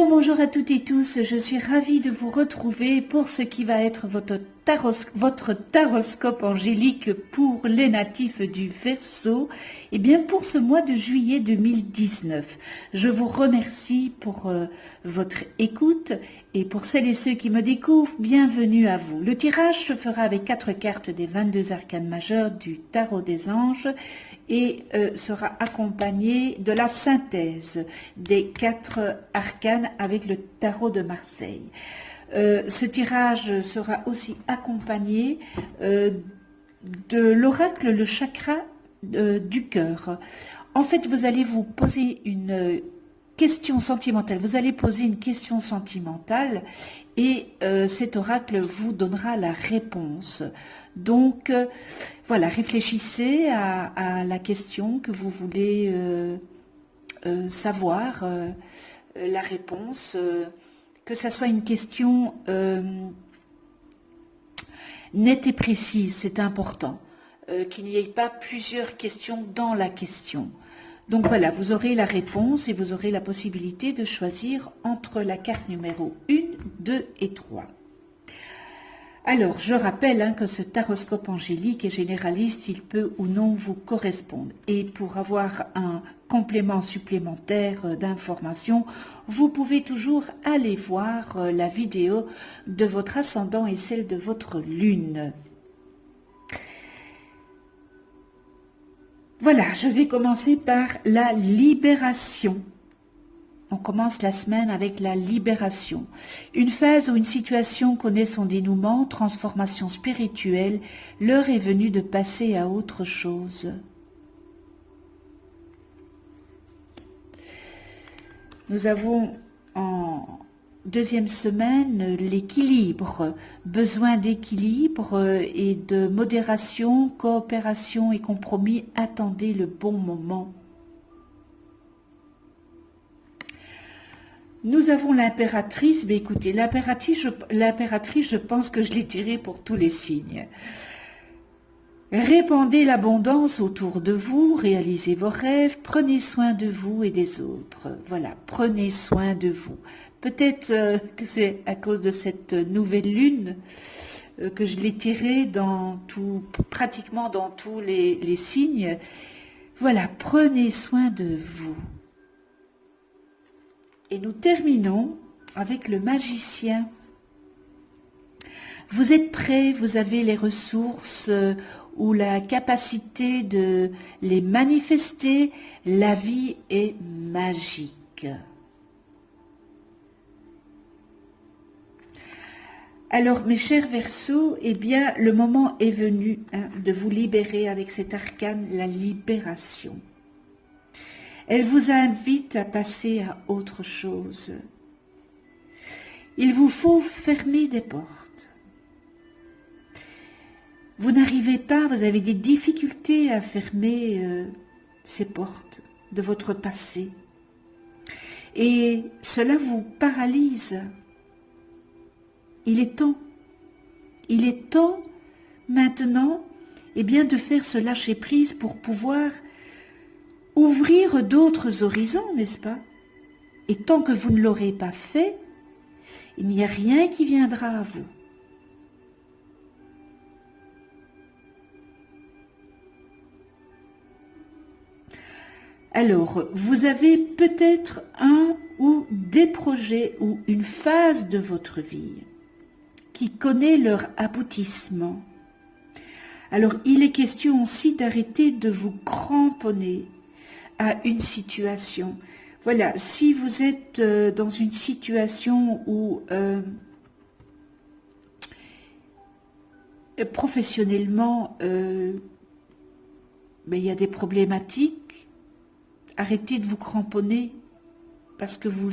Bonjour à toutes et tous, je suis ravie de vous retrouver pour ce qui va être votre taroscope angélique pour les natifs du Verseau, et bien pour ce mois de juillet 2019. Je vous remercie pour votre écoute et pour celles et ceux qui me découvrent, bienvenue à vous. Le tirage se fera avec 4 cartes des 22 arcanes majeures du Tarot des Anges et sera accompagné de la synthèse des 4 arcanes avec le Tarot de Marseille. Ce tirage sera aussi accompagné de l'oracle, le chakra du cœur. En fait, vous allez vous poser une question sentimentale. Vous allez poser une question sentimentale et cet oracle vous donnera la réponse. Donc, voilà, réfléchissez à la question que vous voulez savoir, la réponse, que ça soit une question nette et précise, c'est important, qu'il n'y ait pas plusieurs questions dans la question. Donc voilà, vous aurez la réponse et vous aurez la possibilité de choisir entre la carte numéro 1, 2 et 3. Alors, je rappelle que ce taroscope angélique est généraliste, il peut ou non vous correspondre. Et pour avoir un complément supplémentaire d'informations, vous pouvez toujours aller voir la vidéo de votre ascendant et celle de votre lune. Voilà, je vais commencer par la libération. On commence la semaine avec la libération. Une phase où une situation connaît son dénouement, transformation spirituelle, l'heure est venue de passer à autre chose. Nous avons en deuxième semaine l'équilibre, besoin d'équilibre et de modération, coopération et compromis. Attendez le bon moment. Nous avons l'impératrice, mais écoutez, l'impératrice, je pense que je l'ai tirée pour tous les signes. Répandez l'abondance autour de vous, réalisez vos rêves, prenez soin de vous et des autres. Voilà, prenez soin de vous. Peut-être que c'est à cause de cette nouvelle lune que je l'ai tirée pratiquement dans tous les signes. Voilà, prenez soin de vous. Et nous terminons avec le magicien. Vous êtes prêts, vous avez les ressources ou la capacité de les manifester. La vie est magique. Alors, mes chers Verseaux, eh bien, le moment est venu de vous libérer avec cet arcane, la libération. Elle vous invite à passer à autre chose. Il vous faut fermer des portes. Vous n'arrivez pas, vous avez des difficultés à fermer ces portes de votre passé. Et cela vous paralyse. Il est temps maintenant de faire ce lâcher-prise pour pouvoir ouvrir d'autres horizons, n'est-ce pas? Et tant que vous ne l'aurez pas fait, il n'y a rien qui viendra à vous. Alors, vous avez peut-être un ou des projets ou une phase de votre vie qui connaît leur aboutissement. Alors, il est question aussi d'arrêter de vous cramponner à une situation. Voilà, si vous êtes dans une situation où professionnellement il y a des problématiques, arrêtez de vous cramponner parce que vous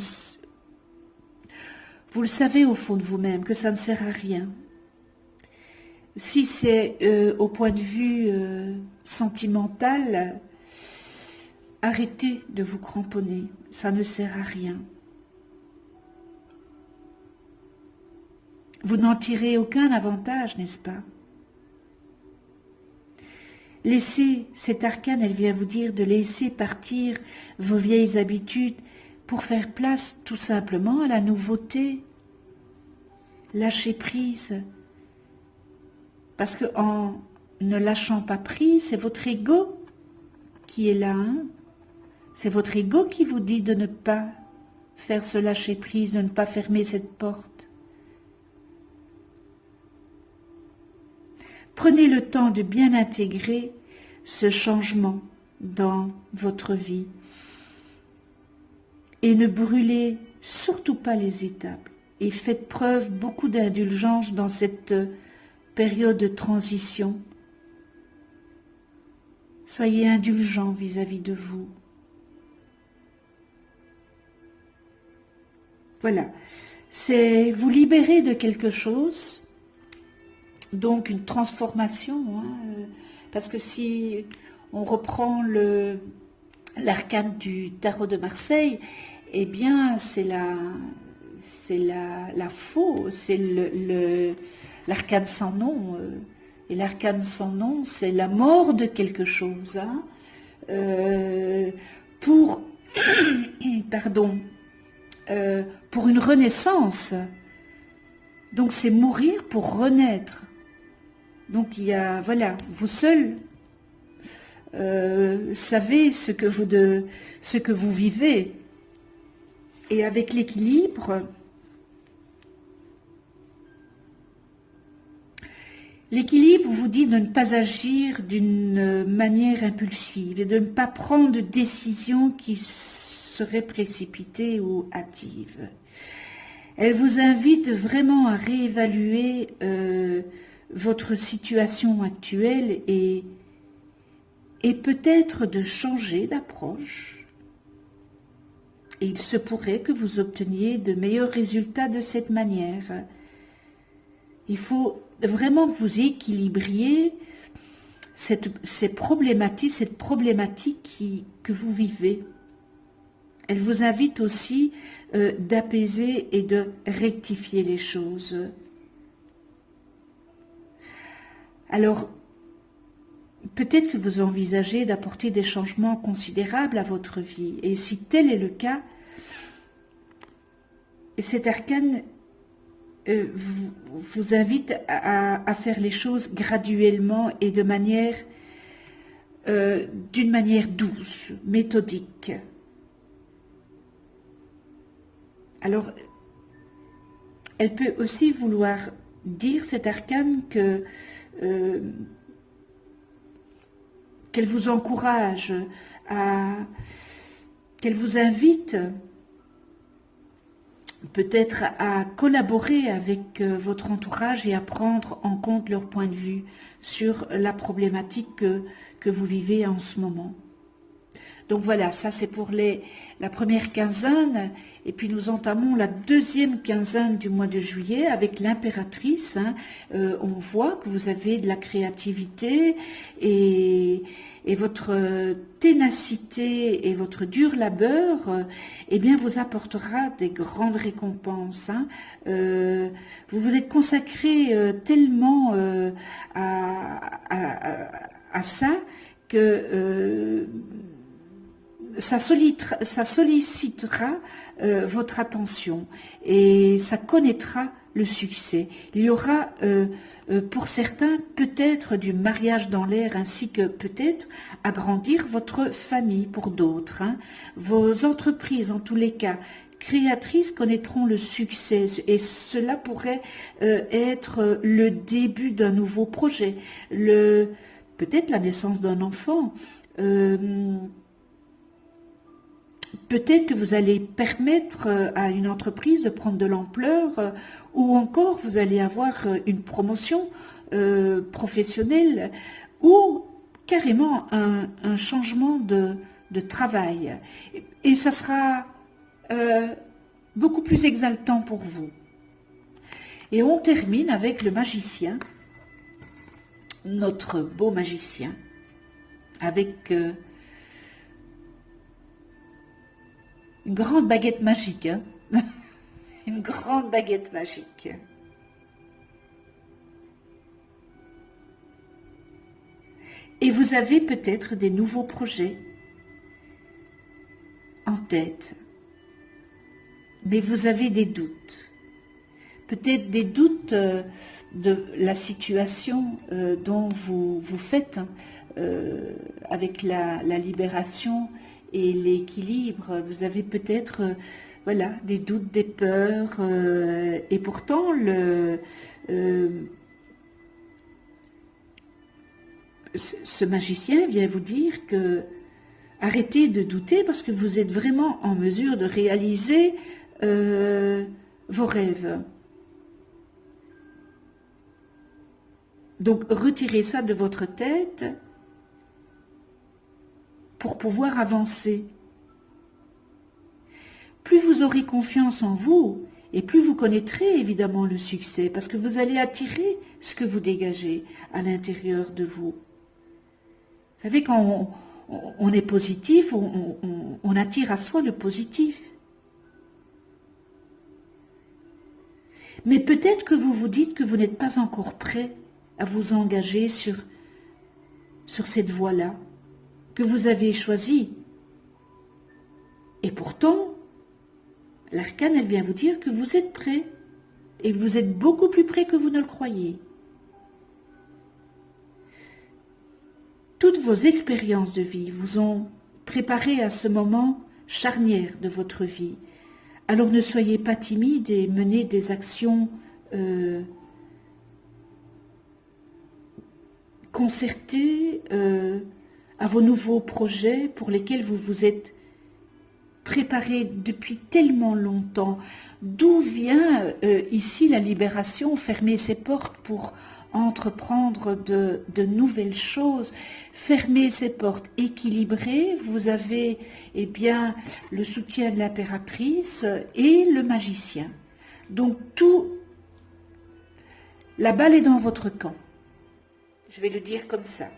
le savez au fond de vous-même que ça ne sert à rien. Si c'est au point de vue sentimental, arrêtez de vous cramponner, ça ne sert à rien. Vous n'en tirez aucun avantage, n'est-ce pas? Laissez, cette arcane, elle vient vous dire de laisser partir vos vieilles habitudes, pour faire place tout simplement à la nouveauté. Lâcher prise. Parce que en ne lâchant pas prise, c'est votre ego qui est là. Hein? C'est votre ego qui vous dit de ne pas faire ce lâcher prise, de ne pas fermer cette porte. Prenez le temps de bien intégrer ce changement dans votre vie et ne brûlez surtout pas les étapes et faites preuve beaucoup d'indulgence dans cette période de transition. Soyez indulgents vis-à-vis de vous. Voilà, c'est vous libérer de quelque chose, donc une transformation, hein, parce que si on reprend l'arcane du tarot de Marseille, eh bien c'est la faux, c'est l'arcane sans nom, et l'arcane sans nom, c'est la mort de quelque chose, hein, pour pour une renaissance. Donc c'est mourir pour renaître. Donc il y a, voilà, vous seul savez ce que vous vivez. Et avec l'équilibre, l'équilibre vous dit de ne pas agir d'une manière impulsive et de ne pas prendre de décisions qui seraient précipitées ou hâtives. Elle vous invite vraiment à réévaluer votre situation actuelle et peut-être de changer d'approche. Et il se pourrait que vous obteniez de meilleurs résultats de cette manière. Il faut vraiment que vous équilibriez cette problématique que vous vivez. Elle vous invite aussi d'apaiser et de rectifier les choses. Alors, peut-être que vous envisagez d'apporter des changements considérables à votre vie. Et si tel est le cas, cet arcane vous invite à faire les choses graduellement et d'une manière douce, méthodique. Alors, elle peut aussi vouloir dire, cet arcane, qu'elle vous encourage, qu'elle vous invite peut-être à collaborer avec votre entourage et à prendre en compte leur point de vue sur la problématique que vous vivez en ce moment. Donc voilà, ça c'est pour la première quinzaine, et puis nous entamons la deuxième quinzaine du mois de juillet avec l'impératrice. Hein. On voit que vous avez de la créativité et votre ténacité et votre dur labeur, eh bien vous apportera des grandes récompenses. Hein. Vous vous êtes consacré tellement à ça que ça sollicitera votre attention et ça connaîtra le succès. Il y aura pour certains peut-être du mariage dans l'air, ainsi que peut-être agrandir votre famille pour d'autres. Hein. Vos entreprises, en tous les cas, créatrices, connaîtront le succès et cela pourrait être le début d'un nouveau projet, peut-être la naissance d'un enfant. Peut-être que vous allez permettre à une entreprise de prendre de l'ampleur ou encore vous allez avoir une promotion professionnelle ou carrément un changement de travail. Et ça sera beaucoup plus exaltant pour vous. Et on termine avec le magicien, notre beau magicien, avec une grande baguette magique, hein. Une grande baguette magique. Et vous avez peut-être des nouveaux projets en tête. mais vous avez des doutes. Peut-être des doutes de la situation dont vous faites avec la libération et l'équilibre. Vous avez peut-être voilà, des doutes, des peurs, et pourtant ce magicien vient vous dire que arrêtez de douter parce que vous êtes vraiment en mesure de réaliser vos rêves. Donc retirez ça de votre tête pour pouvoir avancer. Plus vous aurez confiance en vous, et plus vous connaîtrez évidemment le succès, parce que vous allez attirer ce que vous dégagez à l'intérieur de vous. Vous savez, quand on est positif, on attire à soi le positif. Mais peut-être que vous vous dites que vous n'êtes pas encore prêt à vous engager sur cette voie-là, que vous avez choisie. Et pourtant, l'arcane, elle vient vous dire que vous êtes prêt, et vous êtes beaucoup plus prêt que vous ne le croyez. Toutes vos expériences de vie vous ont préparé à ce moment charnière de votre vie. Alors ne soyez pas timide et menez des actions concertées à vos nouveaux projets pour lesquels vous vous êtes préparé depuis tellement longtemps. D'où vient ici la libération, fermer ses portes pour entreprendre de nouvelles choses, fermer ses portes, équilibrer. Vous avez bien le soutien de l'impératrice et le magicien. Donc la balle est dans votre camp. Je vais le dire comme ça.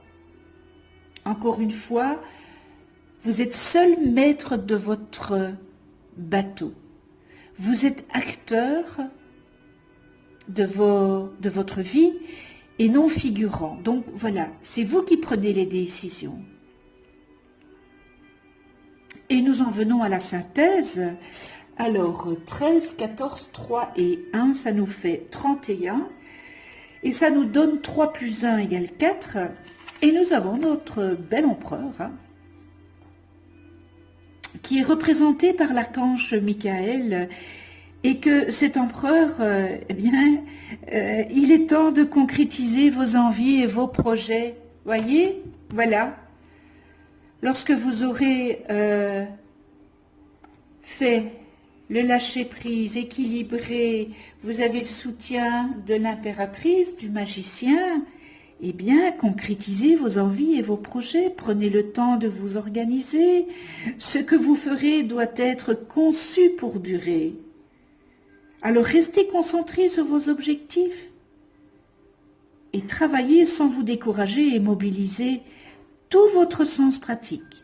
Encore une fois, vous êtes seul maître de votre bateau. Vous êtes acteur de votre vie et non figurant. Donc voilà, c'est vous qui prenez les décisions. Et nous en venons à la synthèse. Alors 13, 14, 3 et 1, ça nous fait 31. Et ça nous donne 3 plus 1 égale 4. Et nous avons notre bel empereur, qui est représenté par l'archange Michael, et que cet empereur, il est temps de concrétiser vos envies et vos projets. Voyez, voilà. Lorsque vous aurez fait le lâcher-prise équilibré, vous avez le soutien de l'impératrice, du magicien, eh bien, concrétisez vos envies et vos projets, prenez le temps de vous organiser. Ce que vous ferez doit être conçu pour durer. Alors restez concentrés sur vos objectifs et travaillez sans vous décourager et mobiliser tout votre sens pratique.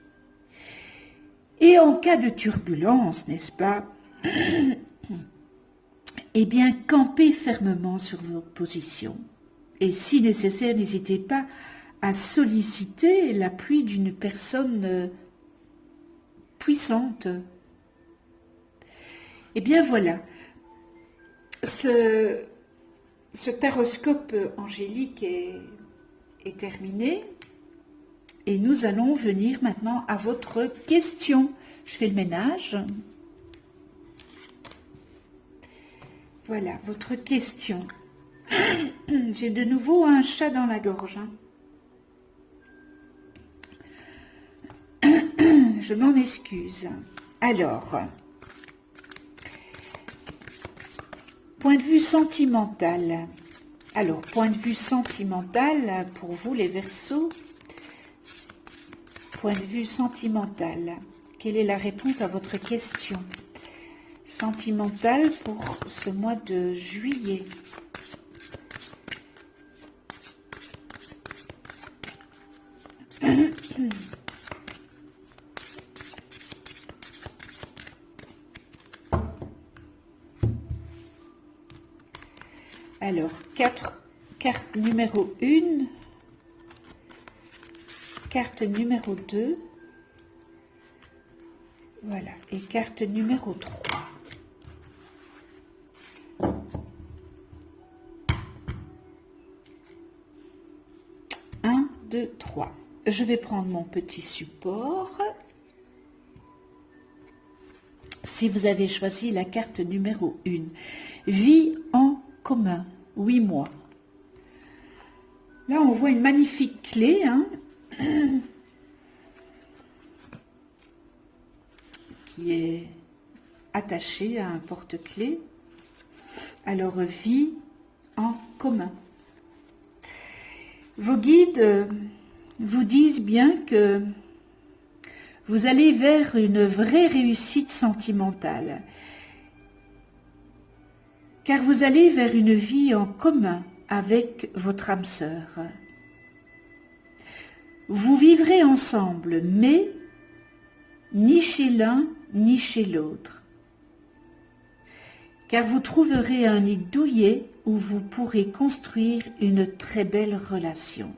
Et en cas de turbulence, n'est-ce pas, eh bien, campez fermement sur vos positions. Et si nécessaire, n'hésitez pas à solliciter l'appui d'une personne puissante. Eh bien voilà, ce taroscope angélique est terminé et nous allons venir maintenant à votre question. Je fais le ménage. Voilà, votre question. J'ai de nouveau un chat dans la gorge. Je m'en excuse. Alors, point de vue sentimental. Alors, point de vue sentimental pour vous les Verseaux. Point de vue sentimental. Quelle est la réponse à votre question? Sentimental pour ce mois de juillet. Alors, carte numéro 1, carte numéro 2, voilà, et carte numéro 3. 3. Je vais prendre mon petit support. Si vous avez choisi la carte numéro 1, vie en commun, 8 mois. Là, on voit une magnifique clé, hein, qui est attachée à un porte-clés. Alors, vie en commun. Vos guides vous disent bien que vous allez vers une vraie réussite sentimentale, car vous allez vers une vie en commun avec votre âme sœur. Vous vivrez ensemble, mais ni chez l'un ni chez l'autre, car vous trouverez un nid douillet où vous pourrez construire une très belle relation.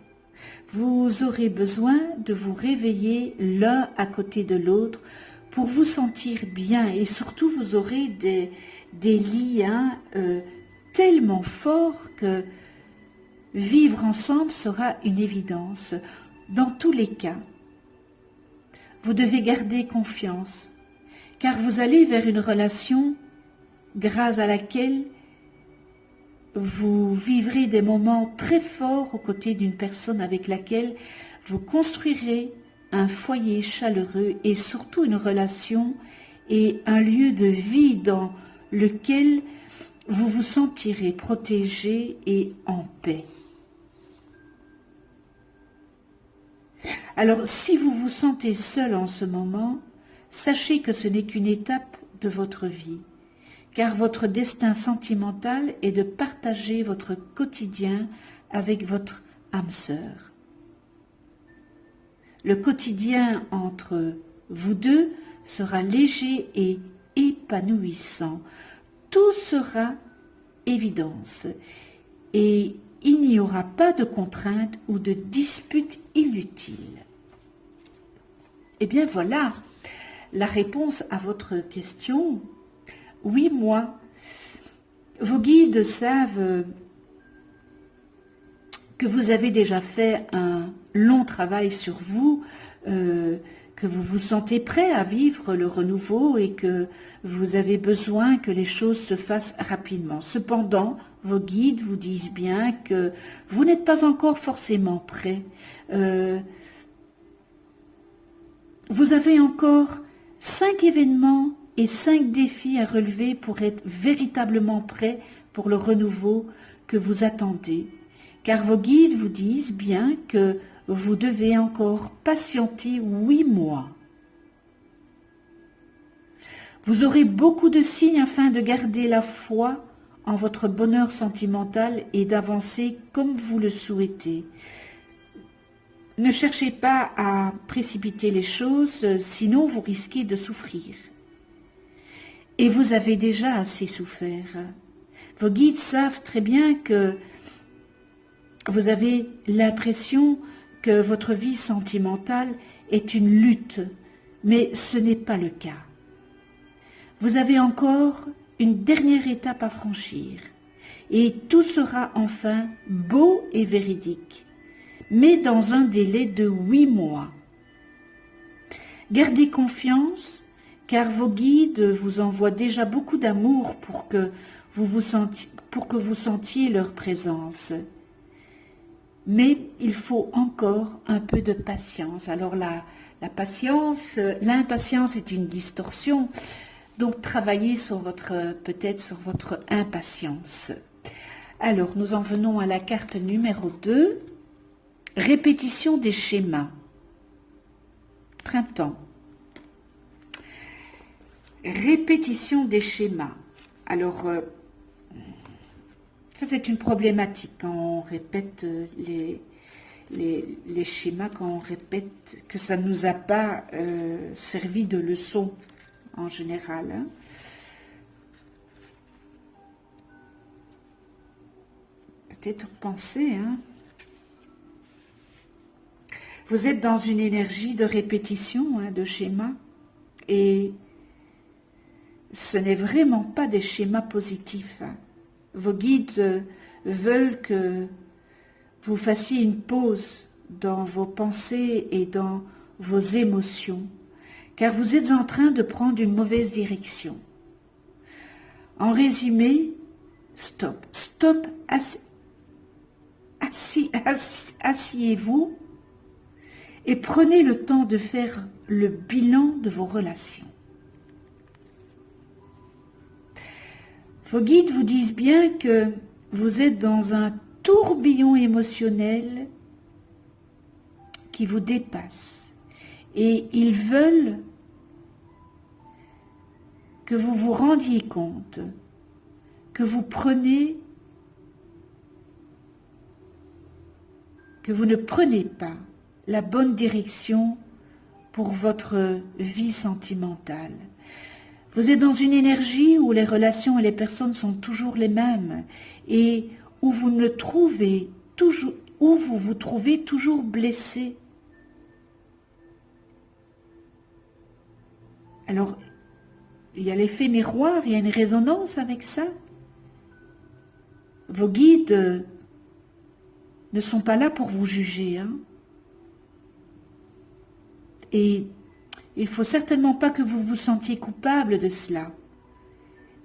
Vous aurez besoin de vous réveiller l'un à côté de l'autre pour vous sentir bien, et surtout vous aurez des liens tellement forts que vivre ensemble sera une évidence. Dans tous les cas, vous devez garder confiance, car vous allez vers une relation grâce à laquelle vous vivrez des moments très forts aux côtés d'une personne avec laquelle vous construirez un foyer chaleureux et surtout une relation et un lieu de vie dans lequel vous vous sentirez protégé et en paix. Alors, si vous vous sentez seul en ce moment, sachez que ce n'est qu'une étape de votre vie, car votre destin sentimental est de partager votre quotidien avec votre âme sœur. Le quotidien entre vous deux sera léger et épanouissant. Tout sera évidence et il n'y aura pas de contraintes ou de disputes inutiles. Eh bien voilà la réponse à votre question. 8 mois. Vos guides savent que vous avez déjà fait un long travail sur vous, que vous vous sentez prêt à vivre le renouveau et que vous avez besoin que les choses se fassent rapidement. Cependant, vos guides vous disent bien que vous n'êtes pas encore forcément prêt. Vous avez encore 5 événements et 5 défis à relever pour être véritablement prêt pour le renouveau que vous attendez. Car vos guides vous disent bien que vous devez encore patienter 8 mois. Vous aurez beaucoup de signes afin de garder la foi en votre bonheur sentimental et d'avancer comme vous le souhaitez. Ne cherchez pas à précipiter les choses, sinon vous risquez de souffrir. Et vous avez déjà assez souffert. Vos guides savent très bien que vous avez l'impression que votre vie sentimentale est une lutte, mais ce n'est pas le cas. Vous avez encore une dernière étape à franchir, et tout sera enfin beau et véridique, mais dans un délai de 8 mois. Gardez confiance, car vos guides vous envoient déjà beaucoup d'amour pour que vous sentiez leur présence. Mais il faut encore un peu de patience. Alors la patience, l'impatience est une distorsion, donc travaillez peut-être sur votre impatience. Alors nous en venons à la carte numéro 2, répétition des schémas. Printemps. Répétition des schémas. Alors, ça c'est une problématique quand on répète les schémas, quand on répète que ça ne nous a pas servi de leçon en général. Hein. Peut-être penser, hein. Vous êtes dans une énergie de répétition, hein, de schémas, et ce n'est vraiment pas des schémas positifs. Hein. Vos guides veulent que vous fassiez une pause dans vos pensées et dans vos émotions, car vous êtes en train de prendre une mauvaise direction. En résumé, stop, stop, asseyez-vous et prenez le temps de faire le bilan de vos relations. Vos guides vous disent bien que vous êtes dans un tourbillon émotionnel qui vous dépasse et ils veulent que vous vous rendiez compte, que vous ne prenez pas la bonne direction pour votre vie sentimentale. Vous êtes dans une énergie où les relations et les personnes sont toujours les mêmes et où vous vous trouvez toujours blessé. Alors, il y a l'effet miroir, il y a une résonance avec ça. Vos guides ne sont pas là pour vous juger, hein. Et il ne faut certainement pas que vous vous sentiez coupable de cela.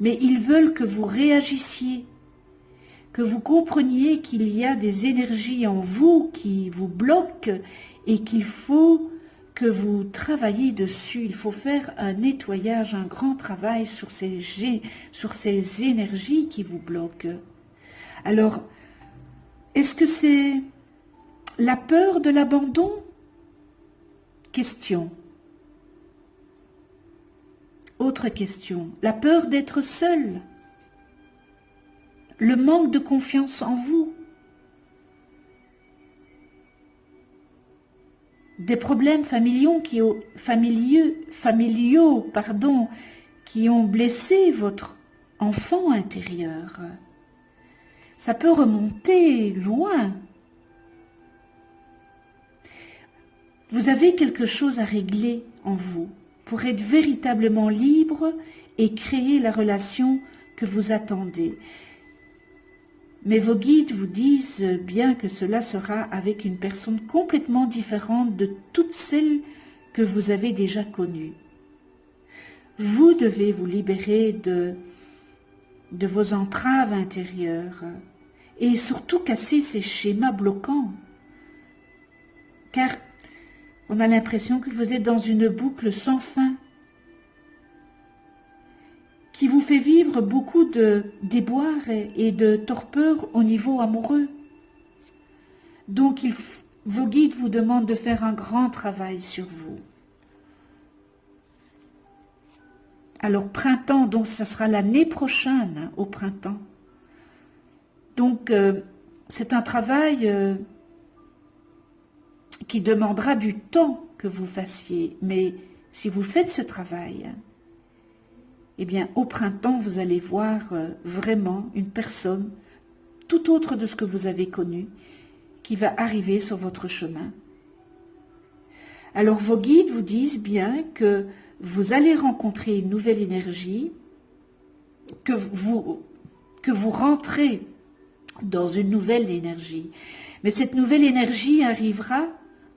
Mais ils veulent que vous réagissiez, que vous compreniez qu'il y a des énergies en vous qui vous bloquent et qu'il faut que vous travailliez dessus. Il faut faire un nettoyage, un grand travail sur ces énergies qui vous bloquent. Alors, est-ce que c'est la peur de l'abandon? Question. Autre question. La peur d'être seul? Le manque de confiance en vous? Des problèmes familiaux qui ont blessé votre enfant intérieur? Ça peut remonter loin. Vous avez quelque chose à régler en vous pour être véritablement libre et créer la relation que vous attendez. Mais vos guides vous disent bien que cela sera avec une personne complètement différente de toutes celles que vous avez déjà connues. Vous devez vous libérer de vos entraves intérieures et surtout casser ces schémas bloquants. Car on a l'impression que vous êtes dans une boucle sans fin qui vous fait vivre beaucoup de déboires et de torpeur au niveau amoureux. Donc vos guides vous demandent de faire un grand travail sur vous. Alors printemps, donc ça sera l'année prochaine, au printemps. Donc c'est un travail qui demandera du temps que vous fassiez. Mais si vous faites ce travail, eh bien, au printemps, vous allez voir vraiment une personne tout autre de ce que vous avez connu qui va arriver sur votre chemin. Alors, vos guides vous disent bien que vous allez rencontrer une nouvelle énergie, que vous rentrez dans une nouvelle énergie. Mais cette nouvelle énergie arrivera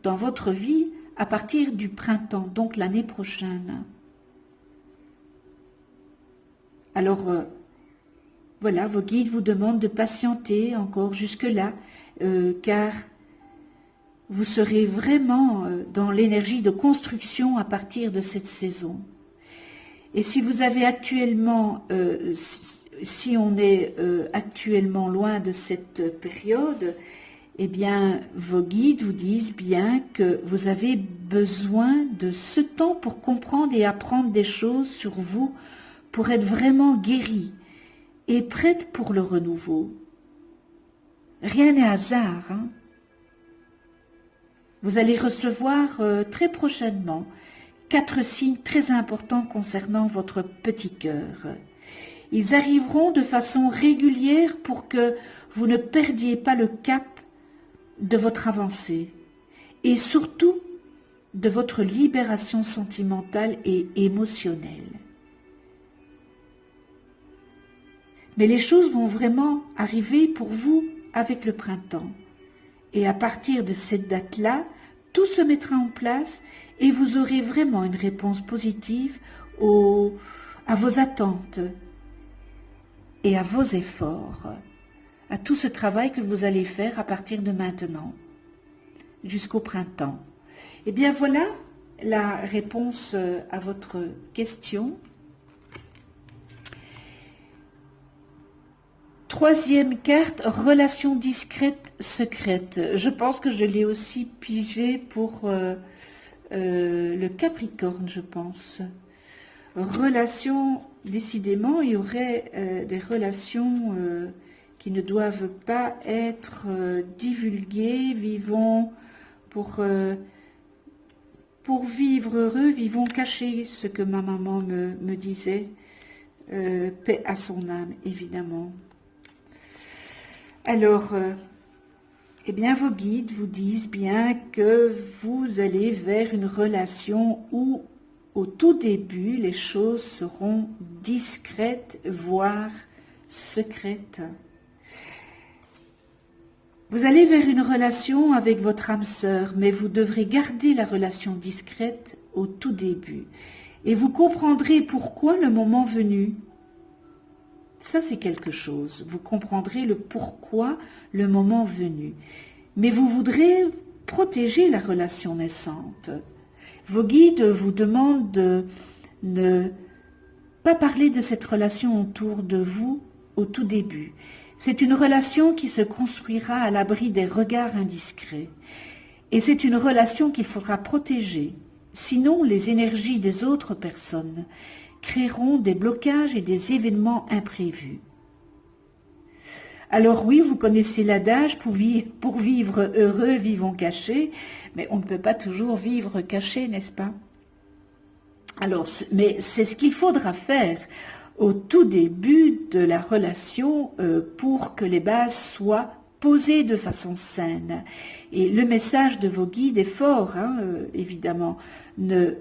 dans votre vie à partir du printemps, donc l'année prochaine. Alors, voilà, vos guides vous demandent de patienter encore jusque-là, car vous serez vraiment dans l'énergie de construction à partir de cette saison. Et si vous avez actuellement, si on est actuellement loin de cette période, eh bien, vos guides vous disent bien que vous avez besoin de ce temps pour comprendre et apprendre des choses sur vous, pour être vraiment guéri et prête pour le renouveau. Rien n'est hasard, hein? Vous allez recevoir très prochainement 4 signes très importants concernant votre petit cœur. Ils arriveront de façon régulière pour que vous ne perdiez pas le cap de votre avancée et surtout de votre libération sentimentale et émotionnelle. Mais les choses vont vraiment arriver pour vous avec le printemps. Et à partir de cette date-là, tout se mettra en place et vous aurez vraiment une réponse positive à vos attentes et à vos efforts, à tout ce travail que vous allez faire à partir de maintenant, jusqu'au printemps. Eh bien voilà la réponse à votre question. Troisième carte, relation discrète, secrète. Je pense que je l'ai aussi pigé pour le Capricorne, je pense. Relation, décidément, il y aurait des relations qui ne doivent pas être divulguées. Vivons pour vivre heureux, vivons cachés, ce que ma maman me disait. Paix à son âme, évidemment. Alors, eh bien, vos guides vous disent bien que vous allez vers une relation où, au tout début, les choses seront discrètes, voire secrètes. Vous allez vers une relation avec votre âme sœur, mais vous devrez garder la relation discrète au tout début. Et vous comprendrez pourquoi le moment venu. Ça, c'est quelque chose. Vous comprendrez le pourquoi le moment venu. Mais vous voudrez protéger la relation naissante. Vos guides vous demandent de ne pas parler de cette relation autour de vous au tout début. C'est une relation qui se construira à l'abri des regards indiscrets. Et c'est une relation qu'il faudra protéger. Sinon, les énergies des autres personnes créeront des blocages et des événements imprévus. Alors oui, vous connaissez l'adage, pour vivre heureux, vivons cachés, mais on ne peut pas toujours vivre caché, n'est-ce pas? Alors, mais c'est ce qu'il faudra faire au tout début de la relation pour que les bases soient posées de façon saine. Et le message de vos guides est fort, évidemment. Ne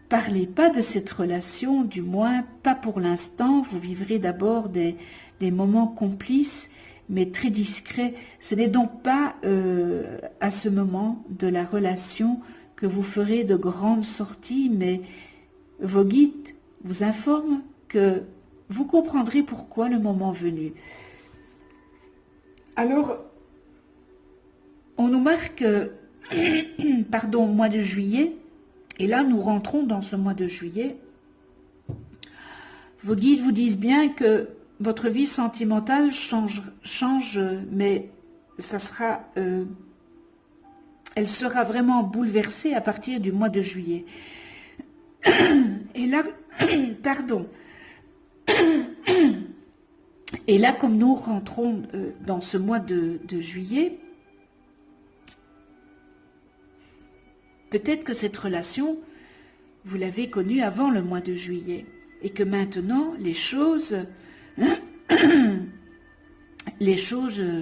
parlez pas de cette relation, du moins pas pour l'instant. Vous vivrez d'abord des moments complices, mais très discrets. Ce n'est donc pas à ce moment de la relation que vous ferez de grandes sorties, mais vos guides vous informent que vous comprendrez pourquoi le moment venu. Alors, on nous marque, mois de juillet, et là nous rentrons dans ce mois de juillet. Vos guides vous disent bien que votre vie sentimentale change, mais ça sera, elle sera vraiment bouleversée à partir du mois de juillet. Et là, Et là, comme nous rentrons dans ce mois de juillet, peut-être que cette relation, vous l'avez connue avant le mois de juillet, et que maintenant, les choses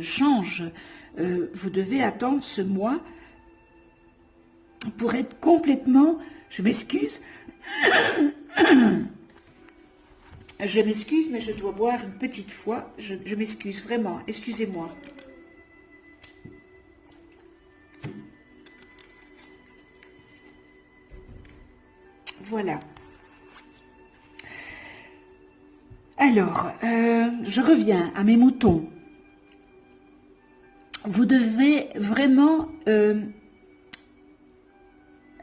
changent. Vous devez attendre ce mois pour être complètement... Je m'excuse. Je m'excuse, mais je dois boire une petite fois. Je m'excuse, vraiment. Excusez-moi. Voilà. Alors, je reviens à mes moutons. Vous devez vraiment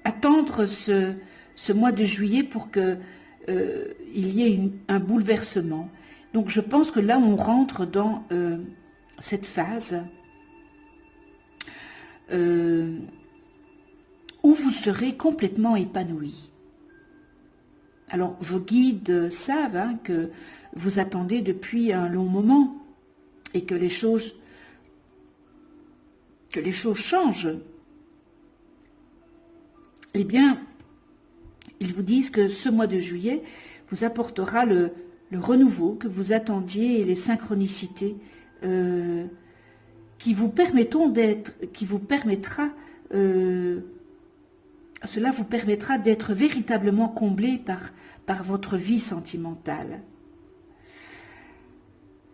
attendre ce mois de juillet pour que il y ait un bouleversement. Donc je pense que là on rentre dans cette phase où vous serez complètement épanoui. Alors vos guides savent que vous attendez depuis un long moment et que les choses changent. Eh bien, ils vous disent que ce mois de juillet vous apportera le renouveau que vous attendiez et les synchronicités qui vous permettra cela vous permettra d'être véritablement comblé par votre vie sentimentale.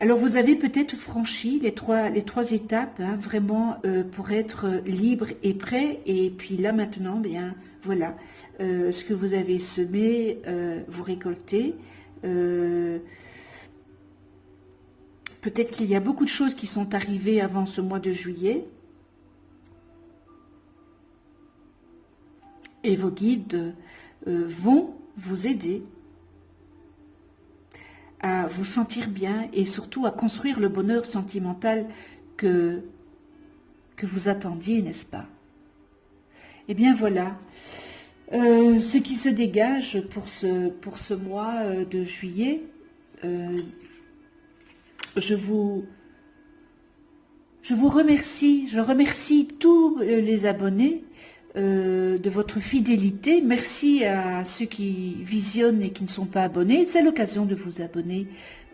Alors vous avez peut-être franchi les trois étapes, hein, vraiment pour être libre et prêt. Et puis là maintenant, bien voilà, ce que vous avez semé, vous récoltez. Peut-être qu'il y a beaucoup de choses qui sont arrivées avant ce mois de juillet. Et vos guides vont vous aider à vous sentir bien et surtout à construire le bonheur sentimental que vous attendiez, n'est-ce pas? Eh bien voilà, ce qui se dégage pour ce mois de juillet. Je vous remercie, je remercie tous les abonnés de votre fidélité. Merci à ceux qui visionnent et qui ne sont pas abonnés. C'est l'occasion de vous abonner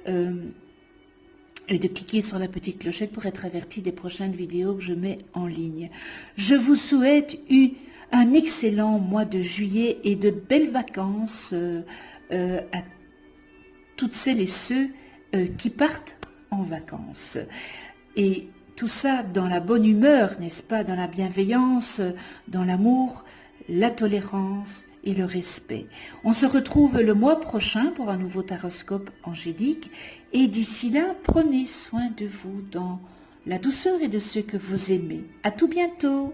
et de cliquer sur la petite clochette pour être averti des prochaines vidéos que je mets en ligne. Je vous souhaite un excellent mois de juillet et de belles vacances à toutes celles et ceux qui partent en vacances. Et tout ça dans la bonne humeur, n'est-ce pas, dans la bienveillance, dans l'amour, la tolérance et le respect. On se retrouve le mois prochain pour un nouveau taroscope angélique. Et d'ici là, prenez soin de vous dans la douceur et de ceux que vous aimez. À tout bientôt.